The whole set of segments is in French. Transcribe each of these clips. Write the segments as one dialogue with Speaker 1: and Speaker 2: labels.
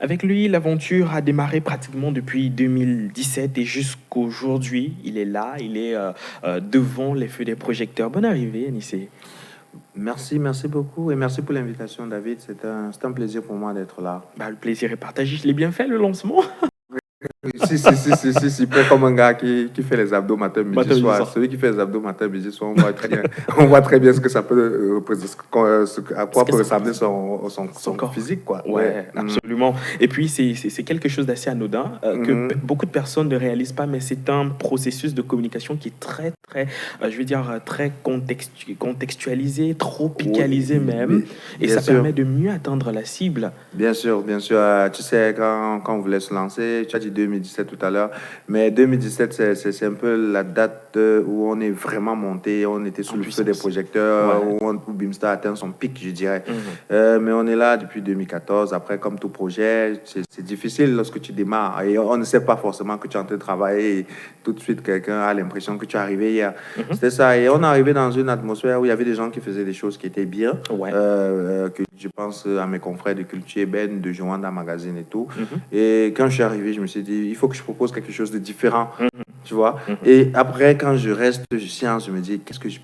Speaker 1: Avec lui, l'aventure a démarré pratiquement depuis 2017 et jusqu'aujourd'hui, il est là, il est devant les feux des projecteurs. Bonne arrivée, Anissé.
Speaker 2: Merci beaucoup et merci pour l'invitation, David. C'est un plaisir pour moi d'être là.
Speaker 1: Bah, le plaisir est partagé. Je l'ai bien fait, le lancement.
Speaker 2: Si, pas comme un gars qui fait les abdos matin, midi,
Speaker 1: Matin, midi,
Speaker 2: soir.
Speaker 1: soir.
Speaker 2: Celui qui fait les abdos matin, midi, soir, on voit très bien, on voit très bien ce que ça peut à
Speaker 1: Ce
Speaker 2: quoi
Speaker 1: que
Speaker 2: peut
Speaker 1: ça
Speaker 2: ressembler
Speaker 1: Son
Speaker 2: son
Speaker 1: corps.
Speaker 2: physique, quoi.
Speaker 1: Ouais, absolument. Et puis, c'est quelque chose d'assez anodin que beaucoup de personnes ne réalisent pas, mais c'est un processus de communication qui est très, je veux dire, très contextualisé, tropicalisé
Speaker 2: Oui,
Speaker 1: même. Et
Speaker 2: bien
Speaker 1: ça
Speaker 2: sûr.
Speaker 1: permet de mieux atteindre la cible.
Speaker 2: Bien sûr, bien sûr. Tu sais, quand on voulait se lancer, tu as dit 2017 tout à l'heure, mais 2017, c'est un peu la date où on est vraiment monté, on était sous
Speaker 1: En
Speaker 2: le feu des
Speaker 1: puissance.
Speaker 2: projecteurs,
Speaker 1: Ouais.
Speaker 2: où Bimstar atteint son pic, je dirais. Mais on est là depuis 2014. Après, comme tout projet, c'est difficile lorsque tu démarres et on ne sait pas forcément que tu es en train de travailler et tout de suite, quelqu'un a l'impression que tu es arrivé hier. C'était ça. Et on est arrivé dans une atmosphère où il y avait des gens qui faisaient des choses qui étaient bien,
Speaker 1: Ouais.
Speaker 2: que je pense à mes confrères de Culture Ébène, de Joanda Magazine et tout. Et quand je suis arrivé, je me suis dit, il faut que je propose quelque chose de différent, tu vois. Et après, quand je reste, je science, je me dis, qu'est-ce que je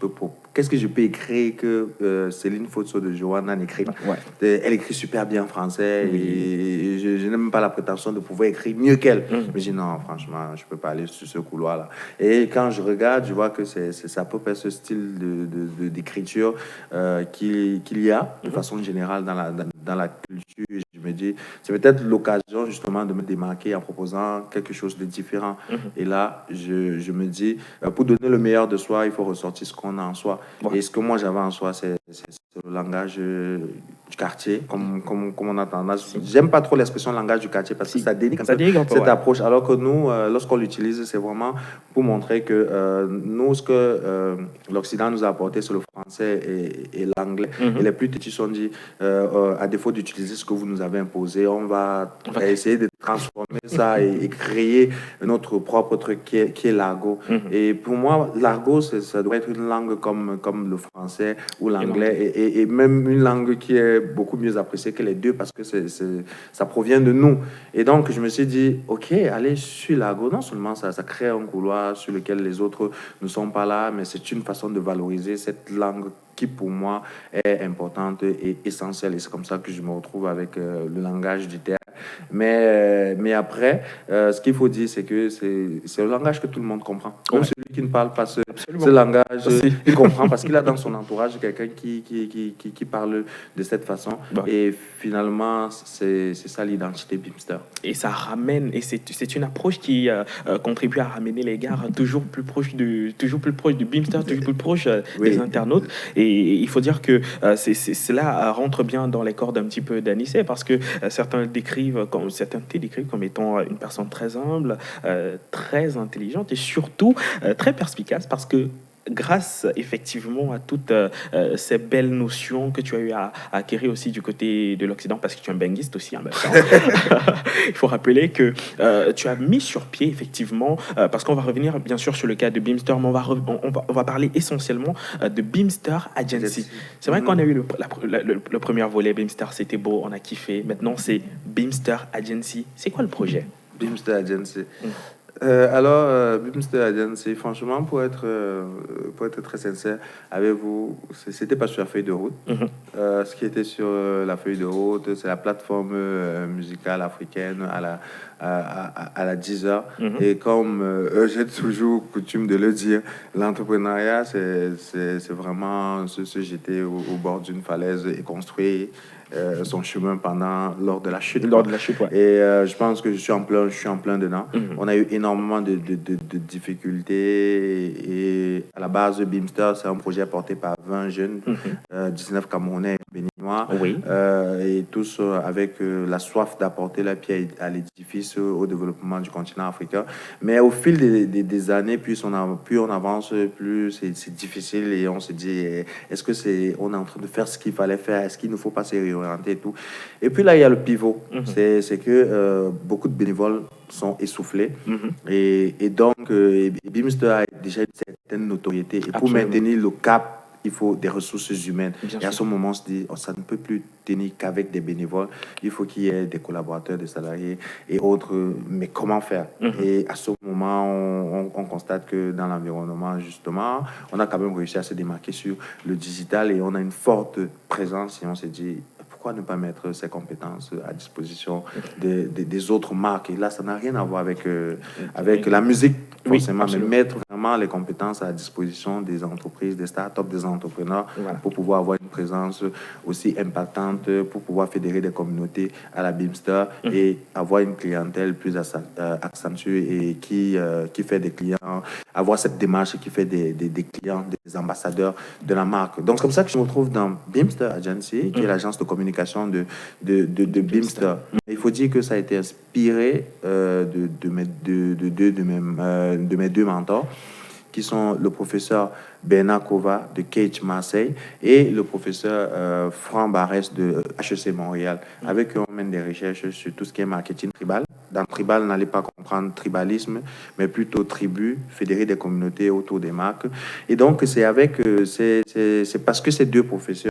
Speaker 2: peux écrire que Céline Fotso de Joanda n'écrit pas.
Speaker 1: Ouais.
Speaker 2: Elle écrit super bien en français et je n'ai même pas la prétention de pouvoir écrire mieux qu'elle. Je me dis, non, franchement, je peux pas aller sur ce couloir-là. Et quand je regarde, je vois que c'est à peu près ce style d'écriture qu'il y a de façon générale dans la culture. Et je me dis, c'est peut-être l'occasion justement de me démarquer en proposant quelque chose de différent. Et là, je me dis, pour donner le meilleur de soi, il faut ressortir ce qu'on a en soi.
Speaker 1: Ouais.
Speaker 2: Et ce que moi j'avais en soi, c'est le langage du quartier, comme on a tendance. J'aime pas trop l'expression langage du quartier parce que ça dénigre un peu cette approche. Alors que nous, lorsqu'on l'utilise, c'est vraiment pour montrer que nous, ce que l'Occident nous a apporté, c'est le français et l'anglais. Et les plus petits sont dit, à défaut d'utiliser ce que vous nous avez imposé, on va essayer de transformer ça et créer notre propre truc qui est l'argot. Et pour moi, l'argot, ça doit être une langue comme le français ou l'anglais et même une langue qui est beaucoup mieux appréciée que les deux parce que ça provient de nous. Et donc, je me suis dit, OK, allez sur l'argot. Non seulement ça crée un couloir sur lequel les autres ne sont pas là, mais c'est une façon de valoriser cette langue qui pour moi est importante et essentielle. Et c'est comme ça que je me retrouve avec le langage du théâtre. Mais après, ce qu'il faut dire, c'est que c'est le langage que tout le monde comprend. Même celui qui ne parle pas ce langage, il comprend parce qu'il a dans son entourage quelqu'un qui parle de cette façon. Et finalement, c'est ça l'identité Bimster.
Speaker 1: Et ça ramène, et c'est une approche qui contribue à ramener les gars toujours plus proches de Bimster, toujours plus proches des internautes. Et il faut dire que cela rentre bien dans les cordes un petit peu d'Anissé parce que certains te décrivent comme étant une personne très humble, très intelligente et surtout très perspicace parce que grâce effectivement à toutes ces belles notions que tu as eu à acquérir aussi du côté de l'Occident, parce que tu es un benguiste aussi en même temps. Il faut rappeler que tu as mis sur pied effectivement, parce qu'on va revenir bien sûr sur le cas de Bimster, mais on va parler essentiellement de Bimster Agency. C'est vrai qu'on a eu le premier volet Bimster, c'était beau, on a kiffé. Maintenant c'est Bimster Agency. C'est quoi le projet?
Speaker 2: Bimster Agency. Alors, Bimster Agency, franchement, pour être très sincère avec vous, c'était pas sur la feuille de route. Ce qui était sur la feuille de route, c'est la plateforme musicale africaine à la Deezer. Et comme j'ai toujours coutume de le dire, l'entrepreneuriat, c'est vraiment se jeter au bord d'une falaise et construire son chemin lors de la chute. Et je pense que je suis en plein dedans. On a eu énormément de difficultés et à la base de Bimster, c'est un projet porté par 20 jeunes, 19 Camerounais et Béninois, et tous avec la soif d'apporter la pierre à l'édifice au développement du continent africain. Mais au fil des années, plus on avance, plus c'est difficile et on se dit, est-ce que on est en train de faire ce qu'il fallait faire? Est-ce qu'il ne faut pas se réorienter et tout? Et puis là, il y a le pivot. C'est que beaucoup de bénévoles sont essoufflés. Et donc, Bimster a déjà une certaine notoriété. Et pour maintenir le cap il faut des ressources humaines. Et à ce moment, on se dit, ça ne peut plus tenir qu'avec des bénévoles. Il faut qu'il y ait des collaborateurs, des salariés et autres. Mais comment faire? Et à ce moment, on constate que dans l'environnement, justement, on a quand même réussi à se démarquer sur le digital et on a une forte présence. Et on s'est dit, pourquoi ne pas mettre ces compétences à disposition des autres marques? Et là, ça n'a rien à voir avec la musique, forcément, mais mettre vraiment les compétences à disposition des entreprises, des startups, des entrepreneurs, pour pouvoir avoir une présence aussi impactante, pour pouvoir fédérer des communautés à la Beamster et avoir une clientèle plus accentuée et qui fait des clients, avoir cette démarche qui fait des clients, des ambassadeurs de la marque. Donc, c'est comme ça que je me retrouve dans Beamster Agency, qui est l'agence de communication de Beamster. Il faut dire que ça a été inspiré de mes deux mentors, qui sont le professeur Bernard Kova de Cage Marseille et le professeur Franck Barès de HEC Montréal. Avec eux, on mène des recherches sur tout ce qui est marketing tribal. Dans tribal, n'allez pas comprendre tribalisme, mais plutôt tribu, fédérer des communautés autour des marques. Et donc, c'est parce que ces deux professeurs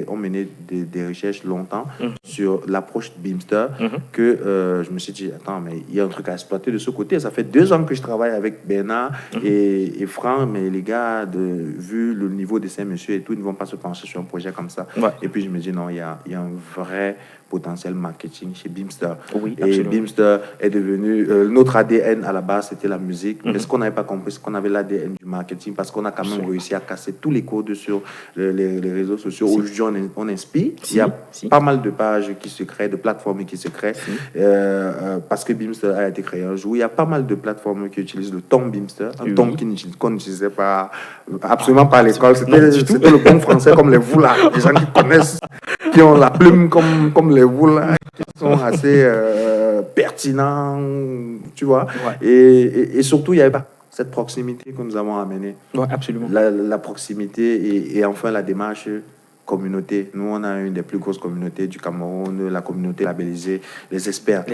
Speaker 2: ont mené des recherches longtemps sur l'approche de Beamster que je me suis dit, attends, mais il y a un truc à exploiter de ce côté. Ça fait 2 ans que je travaille avec Bernard et Franck, mais les gars, vu le niveau de ces messieurs et tout, ils ne vont pas se pencher sur un projet comme ça. Et puis, je me dis, non, il y a un vrai potentiel marketing chez Beamster. Et Beamster est devenu... notre ADN, à la base, c'était la musique. Mais ce qu'on n'avait pas compris, c'est qu'on avait l'ADN du marketing parce qu'on a quand même réussi à casser tous les codes sur les réseaux sociaux. Aujourd'hui, on inspire. Il y a pas mal de pages qui se créent, de plateformes qui se créent parce que Beamster a été créé un jour. Il y a pas mal de plateformes qui utilisent le ton Beamster, un ton qu'on n'utilisait pas, absolument pas à l'école. C'était le bon français comme les vous là, les gens qui connaissent, qui ont la plume comme les vous là, qui sont assez pertinents, tu vois. Et surtout, il n'y avait pas cette proximité que nous avons amenée.
Speaker 1: Absolument.
Speaker 2: La proximité et enfin la démarche communauté. Nous, on a une des plus grosses communautés du Cameroun, la communauté labellisée, les experts.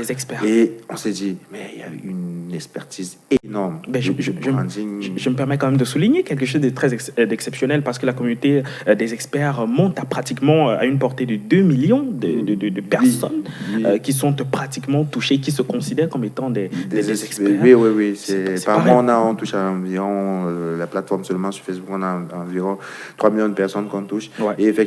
Speaker 2: Et on s'est dit, mais il y a une expertise énorme.
Speaker 1: Je me permets quand même de souligner quelque chose de très exceptionnel parce que la communauté des experts monte à une portée de 2 millions de personnes qui sont pratiquement touchées, qui se considèrent comme étant des experts.
Speaker 2: Oui. Par mois, on touche à environ, la plateforme seulement sur Facebook, on a environ 3 millions de personnes qu'on touche. Et effectivement,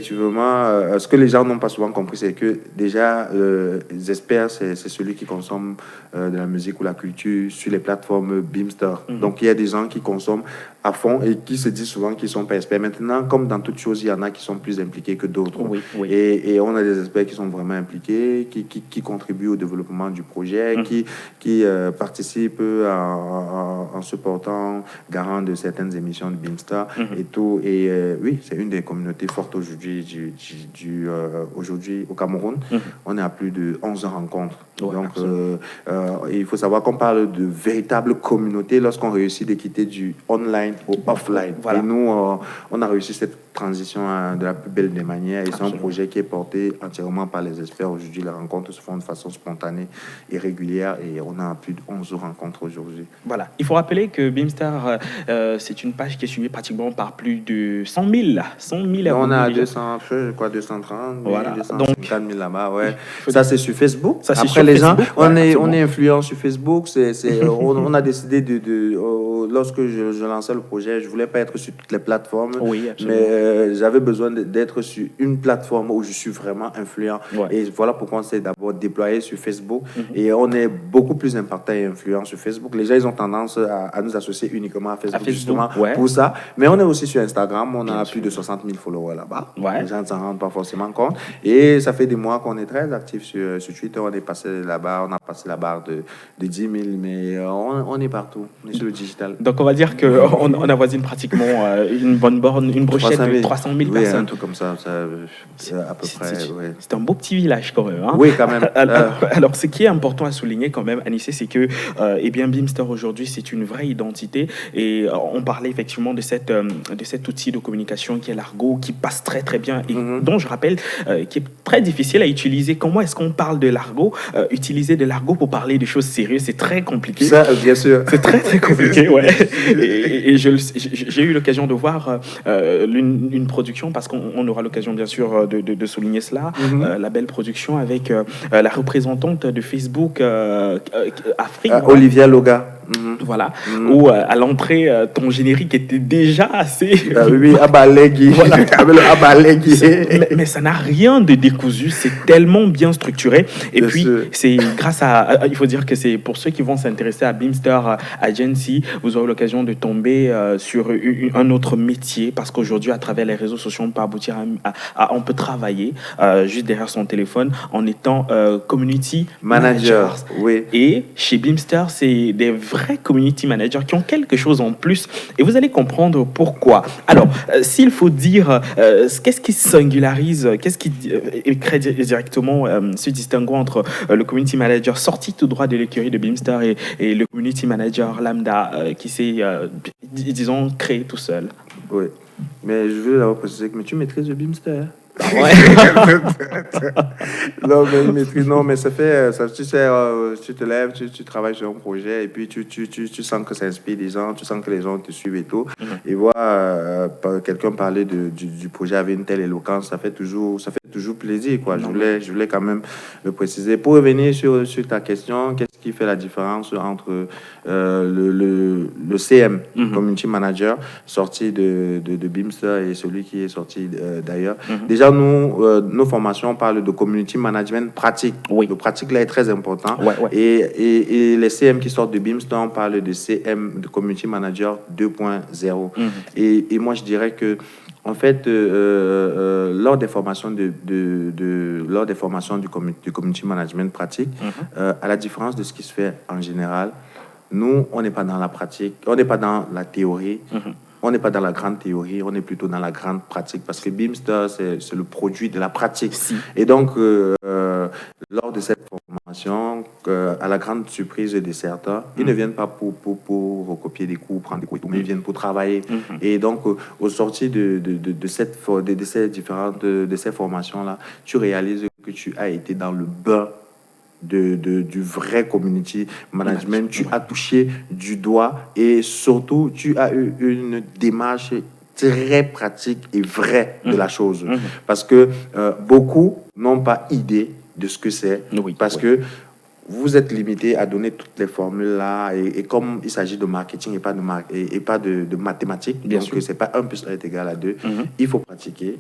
Speaker 2: ce que les gens n'ont pas souvent compris, c'est que déjà, les experts, c'est celui qui consomme de la musique ou la culture sur les plateformes Beamster. Donc, il y a des gens qui consomment à fond et qui se disent souvent qu'ils sont pas experts. Maintenant, comme dans toute chose, il y en a qui sont plus impliqués que d'autres. Et on a des experts qui sont vraiment impliqués, qui contribuent au développement du projet, qui participent en se portant garant de certaines émissions de Beamster et tout. Et oui, c'est une des communautés fortes aujourd'hui au Cameroun. On est à plus de 11 rencontres. Donc, il faut savoir qu'on parle de véritable communauté lorsqu'on réussit de quitter du online au offline. Et nous, on a réussi cette transition de la plus belle des manières. Et c'est un projet qui est porté entièrement par les experts. Aujourd'hui, les rencontres se font de façon spontanée et régulière. Et on a plus de 11 rencontres aujourd'hui.
Speaker 1: Voilà. Il faut rappeler que Beamster, c'est une page qui est suivie pratiquement par plus de 100 000.
Speaker 2: On a 230, 250 000 là-bas. Ça, c'est sur Facebook. Après, les gens, on est influent sur Facebook. On a décidé lorsque je lançais le projet, je ne voulais pas être sur toutes les plateformes. Mais j'avais besoin d'être sur une plateforme où je suis vraiment influent. Et voilà pourquoi on s'est d'abord déployé sur Facebook. Et on est beaucoup plus impactant et influent sur Facebook. Les gens, ils ont tendance à nous associer uniquement à Facebook, justement pour ça. Mais on est aussi sur Instagram. On a plus de 60 000 followers là-bas. Les gens ne s'en rendent pas forcément compte. Et ça fait des mois qu'on est très actifs sur Twitter. On est passé là-bas. On a passé la barre de 10 000. Mais on est partout. On est sur le digital.
Speaker 1: Donc, on va dire qu'on avoisine pratiquement une bonne borne, une brochette de 300 000 personnes.
Speaker 2: Un truc comme ça à peu près.
Speaker 1: C'est un beau petit village quand même.
Speaker 2: Oui, quand même.
Speaker 1: Alors, ce qui est important à souligner quand même, Anissé, c'est que Beamster aujourd'hui, c'est une vraie identité. Et on parlait effectivement de cet outil de communication qui est l'argot, qui passe très très bien et dont je rappelle qui est très difficile à utiliser. Comment est-ce qu'on parle de l'argot? Utiliser de l'argot pour parler de choses sérieuses, c'est très compliqué.
Speaker 2: Ça, bien sûr.
Speaker 1: C'est très très compliqué. Ouais. Et j'ai eu l'occasion de voir une production, parce qu'on aura l'occasion bien sûr de souligner cela, la belle production avec la représentante de Facebook Afrique.
Speaker 2: Olivia Loga.
Speaker 1: Voilà, où à l'entrée, ton générique était déjà assez...
Speaker 2: oui, Abalégui. Voilà.
Speaker 1: Mais ça n'a rien de décousu, c'est tellement bien structuré. Et bien puis, sûr. C'est grâce à... Il faut dire que c'est pour ceux qui vont s'intéresser à Beamster Agency, vous aurez l'occasion de tomber sur un autre métier, parce qu'aujourd'hui, à travers les réseaux sociaux, on peut aboutir on peut travailler juste derrière son téléphone en étant community manager.
Speaker 2: Oui.
Speaker 1: Et chez Beamster, c'est des vrais community managers qui ont quelque chose en plus, et vous allez comprendre pourquoi. Alors, s'il faut dire qu'est-ce qui singularise, qu'est-ce qui crée directement ce distinguo entre le community manager sorti tout droit de l'écurie de Beamster et le community manager lambda qui s'est, disons, créé tout seul.
Speaker 2: Oui, mais je veux d'abord préciser que tu maîtrises le Beamster.
Speaker 1: Ouais.
Speaker 2: non, mais ça fait, tu sais, tu te lèves, tu travailles sur un projet, et puis tu sens que ça inspire des gens, tu sens que les gens te suivent et tout. Et voir quelqu'un parler du projet avec une telle éloquence, ça fait toujours plaisir, quoi. Je voulais quand même le préciser. Pour revenir sur ta question, qu'est-ce qui fait la différence entre le CM, Community Manager, sorti de Beamster, et celui qui est sorti d'ailleurs? Déjà, nos formations parlent de community management pratique.
Speaker 1: Oui.
Speaker 2: Le pratique là est très important.
Speaker 1: Ouais.
Speaker 2: Et les CM qui sortent de Beamster parlent de CM, de community manager 2.0. Et moi, je dirais que en fait, lors des formations lors des formations du community management pratique, à la différence de ce qui se fait en général, nous, on n'est pas dans la pratique, on n'est pas dans la théorie. On n'est pas dans la grande théorie, on est plutôt dans la grande pratique, parce que Beamster, c'est le produit de la pratique. Et donc, lors de cette formation, à la grande surprise de certains, ils ne viennent pas pour recopier des cours, prendre des cours, mais ils viennent pour travailler. Et donc, au sortir de ces formations-là, tu réalises que tu as été dans le bain du vrai community management. Tu as touché du doigt, et surtout, tu as eu une démarche très pratique et vraie de la chose. Parce que beaucoup n'ont pas idée de ce que c'est. Parce que vous êtes limité à donner toutes les formules là, et comme il s'agit de marketing et pas de mathématiques, bien donc c'est pas 1 + 1 est égal à 2, il faut pratiquer,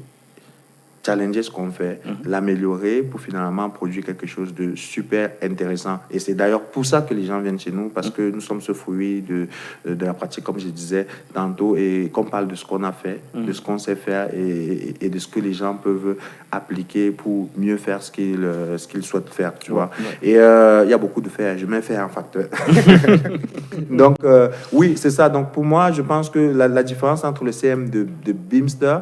Speaker 2: challenger ce qu'on fait, l'améliorer pour finalement produire quelque chose de super intéressant. Et c'est d'ailleurs pour ça que les gens viennent chez nous, parce que nous sommes ce fruit de la pratique, comme je disais tantôt, et qu'on parle de ce qu'on a fait, de ce qu'on sait faire, et de ce que les gens peuvent appliquer pour mieux faire ce qu'ils souhaitent faire, tu vois. Et il y a beaucoup de faire, je mets faire un facteur. Donc, oui, c'est ça. Donc, pour moi, je pense que la différence entre le CM de Beamster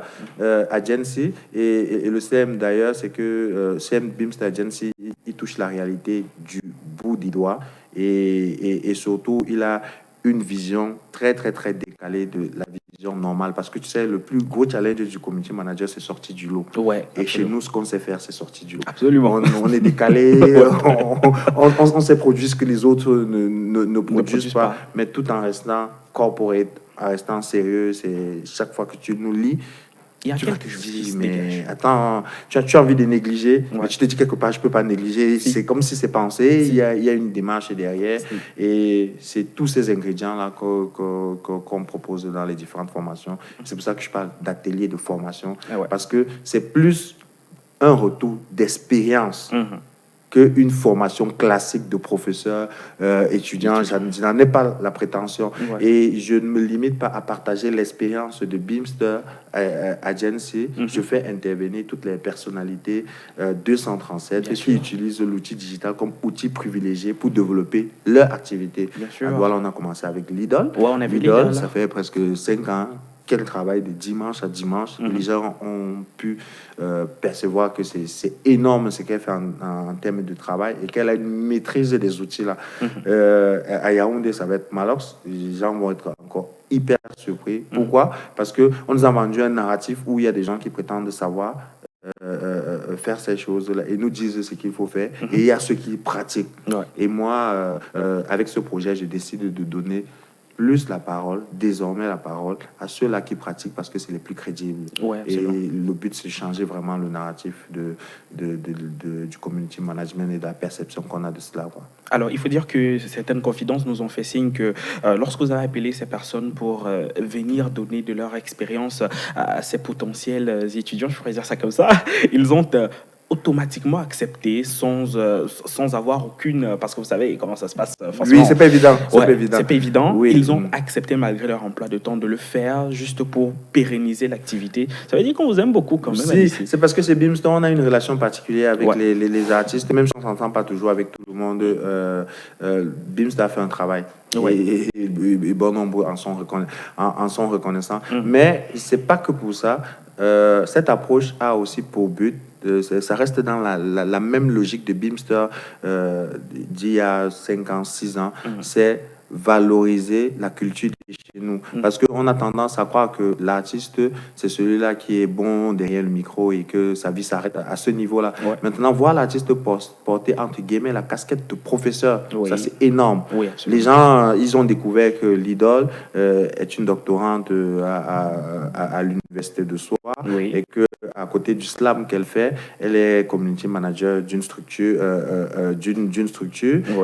Speaker 2: Agency et le CM d'ailleurs, c'est que CM Beamster Agency, il touche la réalité du bout du doigt, et surtout, il a une vision très, très, très décalée de la vision normale. Parce que tu sais, le plus gros challenge du community manager, c'est sortir du lot. Et chez nous, ce qu'on sait faire, c'est sortir du lot.
Speaker 1: Absolument.
Speaker 2: On est décalé, on sait produire ce que les autres ne produisent pas, mais tout en restant corporate, en restant sérieux. C'est chaque fois que tu nous lis, tu vas te dire, mais attends, tu as envie de négliger, mais tu te dis quelque part, je ne peux pas négliger. C'est comme si c'est pensé, il y a une démarche derrière. Et c'est tous ces ingrédients-là qu'on propose dans les différentes formations. C'est pour ça que je parle d'atelier de formation, parce que c'est plus un retour d'expérience qu'une formation classique de professeur, étudiant. Je n'en ai pas la prétention. Et je ne me limite pas à partager l'expérience de Beamster Agency. Je fais intervenir toutes les personnalités 237 qui utilisent l'outil digital comme outil privilégié pour développer leur activité. Voilà, on a commencé avec Lidl. Lidl, ça fait presque 5 ans qu'elle travaille de dimanche à dimanche. Les gens ont pu percevoir que c'est énorme ce qu'elle fait en termes de travail, et qu'elle a une maîtrise des outils là. À Yaoundé, ça va être Malox. Les gens vont être encore hyper surpris. Pourquoi? Parce qu'on nous a vendu un narratif où il y a des gens qui prétendent savoir faire ces choses-là et nous disent ce qu'il faut faire, et il y a ceux qui pratiquent. Et moi, avec ce projet, je décide de donner plus la parole, désormais la parole, à ceux-là qui pratiquent parce que c'est les plus crédibles.
Speaker 1: Ouais,
Speaker 2: et le but, c'est de changer vraiment le narratif du community management et de la perception qu'on a de cela, quoi.
Speaker 1: Alors, il faut dire que certaines confidences nous ont fait signe que lorsque vous avez appelé ces personnes pour venir donner de leur expérience à ces potentiels étudiants, je pourrais dire ça comme ça, ils ont automatiquement accepté sans avoir aucune... Parce que vous savez comment ça se passe, forcément.
Speaker 2: Oui, c'est pas évident.
Speaker 1: C'est pas évident.
Speaker 2: Oui.
Speaker 1: Ils ont accepté malgré leur emploi de temps de le faire juste pour pérenniser l'activité. Ça veut dire qu'on vous aime beaucoup quand même.
Speaker 2: Si, c'est parce que chez Beamster, on a une relation particulière avec les artistes, même si on ne s'entend pas toujours avec tout le monde. Beamster a fait un travail. Et bon nombre en sont reconnaissants. Mais ce n'est pas que pour ça. Cette approche a aussi pour but, ça reste dans la même logique de Beamster d'il y a 5 ans, 6 ans, c'est valoriser la culture chez nous. Parce qu'on a tendance à croire que l'artiste, c'est celui-là qui est bon derrière le micro et que sa vie s'arrête à ce niveau-là. Maintenant, voir l'artiste porter, entre guillemets, la casquette de professeur, ça c'est énorme. Les gens, ils ont découvert que l'idole est une doctorante à l'université de Soir et que à côté du slam qu'elle fait, elle est community manager d'une structure,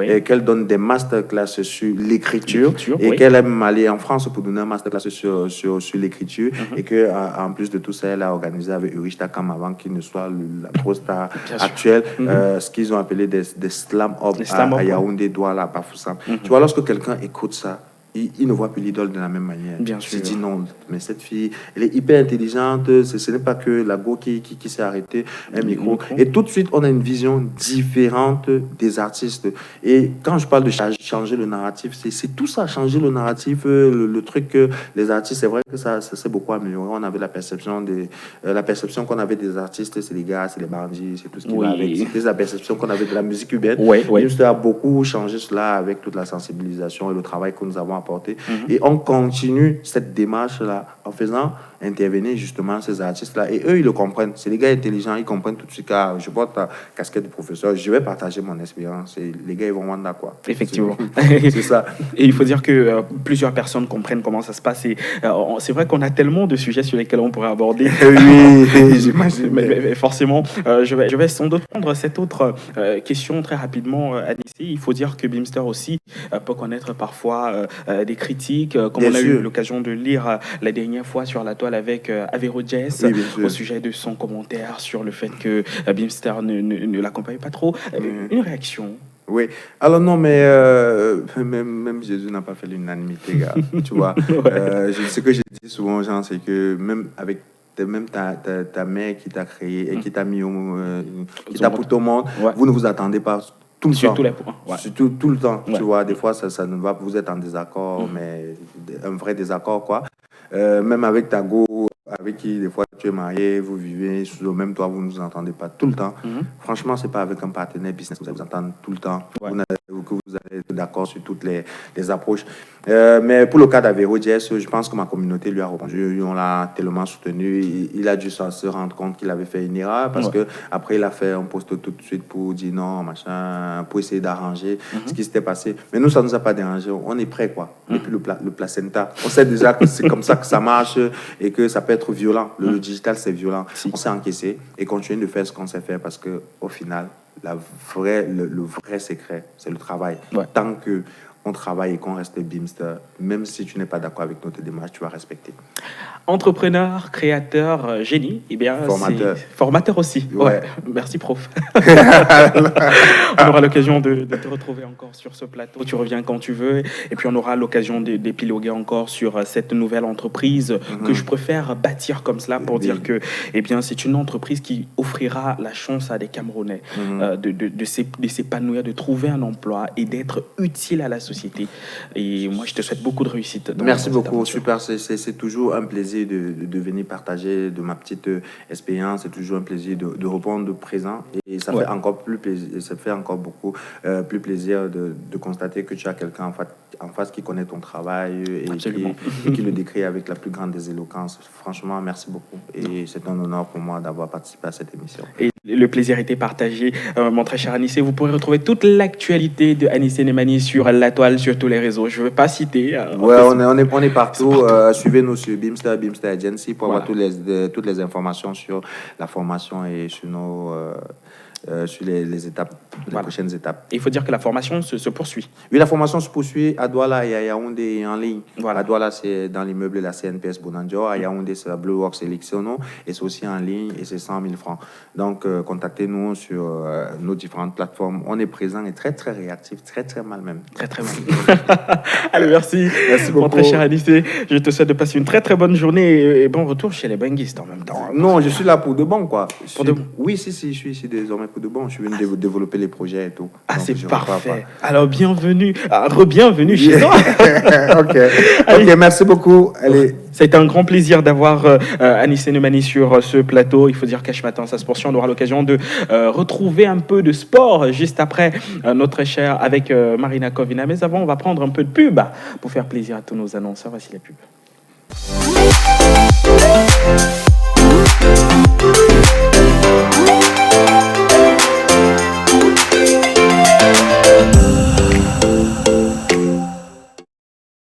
Speaker 2: et qu'elle donne des masterclass sur l'écriture et qu'elle aime aller en France pour donner un masterclass sur l'écriture et que en plus de tout ça, elle a organisé avec Urishta Kam avant qu'il ne soit la grosse star actuelle, ce qu'ils ont appelé des slam up à Yaoundé, Douala, Bafoussam. Tu vois, lorsque quelqu'un écoute ça, il ne voit plus l'idole de la même manière.
Speaker 1: Bien sûr.
Speaker 2: Il dit non, mais cette fille, elle est hyper intelligente, ce n'est pas que la go qui s'est arrêtée, un micro. Et tout de suite, on a une vision différente des artistes. Et quand je parle de changer le narratif, c'est tout ça, changer le narratif, le truc que les artistes, c'est vrai que ça s'est beaucoup amélioré. On avait la perception qu'on avait des artistes, c'est les gars, c'est les bandits, c'est tout ce qui va avec. C'était la perception qu'on avait de la musique urbaine. Ça a beaucoup changé cela avec toute la sensibilisation et le travail que nous avons apporté. Et on continue cette démarche-là en faisant intervenir justement ces artistes-là. Et eux, ils le comprennent. C'est des gars intelligents, ils comprennent tout de suite. Car je porte ta casquette de professeur, je vais partager mon expérience. Et les gars, ils vont voir quoi.
Speaker 1: Effectivement.
Speaker 2: C'est ça.
Speaker 1: Et il faut dire que plusieurs personnes comprennent comment ça se passe. Et c'est vrai qu'on a tellement de sujets sur lesquels on pourrait aborder.
Speaker 2: Oui, j'imagine.
Speaker 1: Mais forcément, je vais sans doute prendre cette autre question très rapidement, Anissé. Il faut dire que Beamster aussi peut connaître parfois des critiques, comme on a eu l'occasion de lire la dernière fois sur la toile avec Avero Jess, au sujet de son commentaire sur le fait que Beamster ne l'accompagne pas trop. Une réaction?
Speaker 2: Oui. Alors non, mais même Jésus n'a pas fait l'unanimité, gars. Tu vois. Ce que j'ai dit souvent aux gens, c'est que même avec ta mère qui t'a créé et qui t'a mis qui t'a poussé au monde, vous ne vous attendez pas tout le temps. Tout le temps. Tu vois, des fois, ça ne va pas, vous êtes en désaccord, mais un vrai désaccord, quoi. Même avec ta go, avec qui des fois tu es marié, vous vivez sous le même toit, vous ne vous entendez pas tout le temps. Franchement, c'est pas avec un partenaire business que vous allez vous entendre tout le temps, que vous allez être d'accord sur toutes les approches. Mais pour le cas d'Avero Jess, je pense que ma communauté lui a répondu. On l'a tellement soutenu. Il a dû se rendre compte qu'il avait fait une erreur parce que après il a fait un post tout de suite pour dire non, machin, pour essayer d'arranger ce qui s'était passé. Mais nous, ça nous a pas dérangé. On est prêt, quoi. Et puis le placenta. On sait déjà que c'est comme ça que ça marche et que ça peut être violent. Le digital, c'est violent. On s'est encaissé et continue de faire ce qu'on sait faire parce que au final, le vrai secret, c'est le travail. Tant que on travaille et qu'on reste Beamster, même si tu n'es pas d'accord avec notre démarche, tu vas respecter.
Speaker 1: Entrepreneur, créateur, génie, et bien formateur aussi. Merci, prof. On aura l'occasion de te retrouver encore sur ce plateau. Tu reviens quand tu veux. Et puis, on aura l'occasion d'épiloguer encore sur cette nouvelle entreprise que je préfère bâtir comme cela pour dire que c'est une entreprise qui offrira la chance à des Camerounais de s'épanouir, de trouver un emploi et d'être utile à la société. Et moi, je te souhaite beaucoup de réussite.
Speaker 2: Merci beaucoup. Super. C'est toujours un plaisir de venir partager de ma petite expérience. C'est toujours un plaisir de répondre présent. Et ça fait encore plus plaisir. Ça fait encore beaucoup plus plaisir de constater que tu as quelqu'un en face qui connaît ton travail et qui le décrit avec la plus grande des éloquences. Franchement, merci beaucoup. Et c'est un honneur pour moi d'avoir participé à cette émission.
Speaker 1: Et Le plaisir était partagé, mon très cher Anissé. Vous pourrez retrouver toute l'actualité de Anissé Nemani sur la toile, sur tous les réseaux. Je ne vais pas citer.
Speaker 2: On est partout. Suivez-nous sur Beamster Agency pour avoir toutes les informations sur la formation et sur sur les étapes, les prochaines étapes.
Speaker 1: Il faut dire que la formation se poursuit.
Speaker 2: Oui, la formation se poursuit à Douala et à Yaoundé en ligne. À Douala, c'est dans l'immeuble de la CNPS Bonandio. À Yaoundé, c'est la Blue Works Electiono. Et c'est aussi en ligne et c'est 100 000 francs. Donc, contactez-nous sur nos différentes plateformes. On est présent et très, très réactif. Très, très mal même.
Speaker 1: Très, très mal. Allez, merci.
Speaker 2: Merci beaucoup.
Speaker 1: Mon très cher Anissé, je te souhaite de passer une très, très bonne journée et bon retour chez les benguistes en même temps.
Speaker 2: Non, je suis là pour de bon, quoi.
Speaker 1: Pour de bon?
Speaker 2: Oui, si, je suis ici désormais pour de bon. Je suis venu développer les projets et tout.
Speaker 1: Ah, donc, c'est parfait. Alors, bienvenue, re-bienvenue chez toi.
Speaker 2: Ok, merci beaucoup. Allez.
Speaker 1: Ça a été un grand plaisir d'avoir Anissé Nemani sur ce plateau. Il faut dire qu'à ce matin, ça se poursuit. On aura l'occasion de retrouver un peu de sport juste après notre cher avec Marina Kovina. Mais avant, on va prendre un peu de pub pour faire plaisir à tous nos annonceurs. Voici la pub.